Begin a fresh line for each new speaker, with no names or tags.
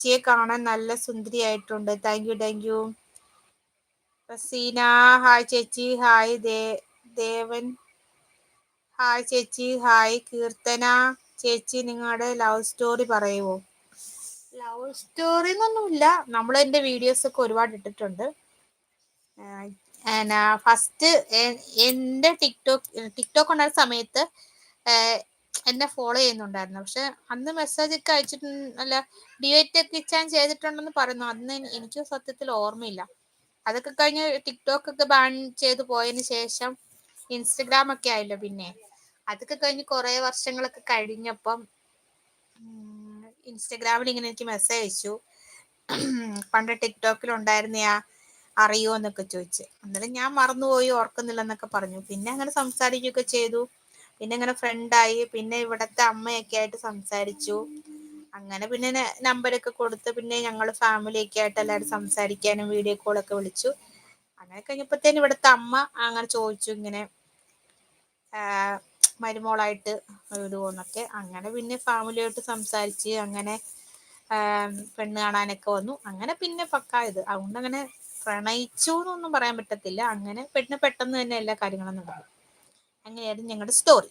ചേച്ചിയെ കാണാൻ നല്ല സുന്ദരിയായിട്ടുണ്ട്. Thank you. റസീന ഹായ് ചേച്ചി. ഹായ് ദേവൻ ഹായ് ചേച്ചി. ഹായ് കീർത്തന ചേച്ചി. നിങ്ങളുടെ ലവ് സ്റ്റോറി പറയുമോ? ലവ് സ്റ്റോറി എന്നൊന്നുമില്ല. നമ്മൾ എൻ്റെ വീഡിയോസ് ഒക്കെ ഒരുപാട് ഇട്ടിട്ടുണ്ട്. ഫസ്റ്റ് എൻ്റെ ടിക്ടോക്ക് ഉണ്ടായിരുന്ന സമയത്ത് എന്നെ ഫോളോ ചെയ്യുന്നുണ്ടായിരുന്നു. പക്ഷെ അന്ന് മെസ്സേജ് ഒക്കെ അയച്ചിട്ട് അല്ല ഡിവേറ്റ് ഒക്കെ ഇച്ചാൻ ചെയ്തിട്ടുണ്ടെന്ന് പറയുന്നു. അന്ന് എനിക്ക് സത്യത്തിൽ ഓർമ്മയില്ല. അതൊക്കെ കഴിഞ്ഞ് ടിക്ടോക്ക് ഒക്കെ ബാൻ ചെയ്ത് പോയതിന് ശേഷം ഇൻസ്റ്റഗ്രാം ഒക്കെ ആയല്ലോ. പിന്നെ അതൊക്കെ കഴിഞ്ഞ് കുറേ വർഷങ്ങളൊക്കെ കഴിഞ്ഞപ്പം ഇൻസ്റ്റഗ്രാമിൽ ഇങ്ങനെ എനിക്ക് മെസ്സേജ് അയച്ചു. പണ്ട് ടിക്ടോക്കിലുണ്ടായിരുന്നയാ അറിയോ എന്നൊക്കെ ചോദിച്ച്. അന്നേരം ഞാൻ മറന്നുപോയി, ഓർക്കുന്നില്ല എന്നൊക്കെ പറഞ്ഞു. പിന്നെ അങ്ങനെ സംസാരിക്കുകയൊക്കെ ചെയ്തു. പിന്നെ അങ്ങനെ ഫ്രണ്ടായി. പിന്നെ ഇവിടത്തെ അമ്മയൊക്കെ ആയിട്ട് സംസാരിച്ചു. അങ്ങനെ പിന്നെ നമ്പരൊക്കെ കൊടുത്ത് പിന്നെ ഞങ്ങൾ ഫാമിലിയൊക്കെ ആയിട്ട് എല്ലാവരും സംസാരിക്കാനും വീഡിയോ കോളൊക്കെ വിളിച്ചു. അങ്ങനെ കഴിഞ്ഞപ്പോഴത്തേനും ഇവിടുത്തെ അമ്മ അങ്ങനെ ചോദിച്ചു ഇങ്ങനെ മരുമോളായിട്ട് വിടുവോന്നൊക്കെ. അങ്ങനെ പിന്നെ ഫാമിലിയായിട്ട് സംസാരിച്ച് അങ്ങനെ പെണ്ണ് കാണാനൊക്കെ വന്നു. അങ്ങനെ പിന്നെ പക്കായത്. അതുകൊണ്ട് അങ്ങനെ പ്രണയിച്ചു എന്നൊന്നും പറയാൻ പറ്റത്തില്ല. അങ്ങനെ പെട്ടെന്ന് തന്നെ എല്ലാ കാര്യങ്ങളും നടന്നു. അങ്ങനെയായിരുന്നു ഞങ്ങളുടെ സ്റ്റോറി.